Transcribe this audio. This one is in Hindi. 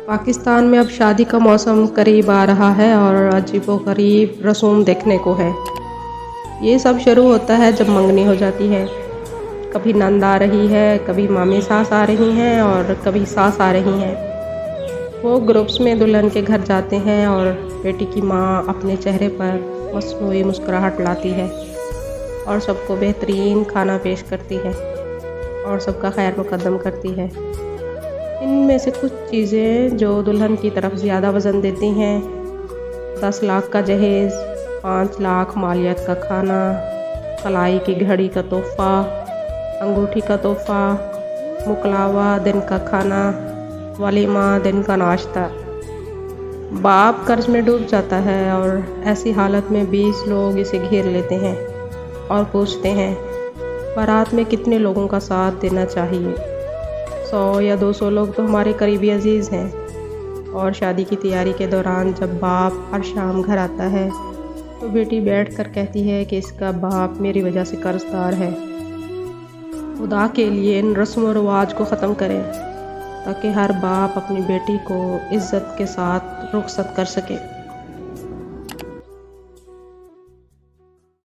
पाकिस्तान में अब शादी का मौसम करीब आ रहा है और अजीबोगरीब रसूम देखने को है। ये सब शुरू होता है जब मंगनी हो जाती है। कभी नंद आ रही है, कभी मामी सास आ रही हैं और कभी सास आ रही हैं। वो ग्रुप्स में दुल्हन के घर जाते हैं और बेटी की माँ अपने चेहरे पर मसनूई मुस्कुराहट लाती है और सबको बेहतरीन खाना पेश करती है और सबका खैर मुकद्दम करती है। इनमें से कुछ चीज़ें जो दुल्हन की तरफ ज़्यादा वज़न देती हैं: 10 लाख का जहेज़, 5 लाख मालियत का खाना, कलाई की घड़ी का तोहफ़ा, अंगूठी का तोहफ़ा, मुकलावा दिन का खाना, वलीमा दिन का नाश्ता। बाप कर्ज में डूब जाता है और ऐसी हालत में 20 लोग इसे घेर लेते हैं और पूछते हैं, बारात में कितने लोगों का साथ देना चाहिए? 100 या 200 लोग तो हमारे करीबी अजीज़ हैं। और शादी की तैयारी के दौरान जब बाप हर शाम घर आता है तो बेटी बैठकर कहती है कि इसका बाप मेरी वजह से कर्जदार है। खुदा के लिए इन रस्म व रिवाज को ख़त्म करें ताकि हर बाप अपनी बेटी को इज़्ज़त के साथ रुखसत कर सके।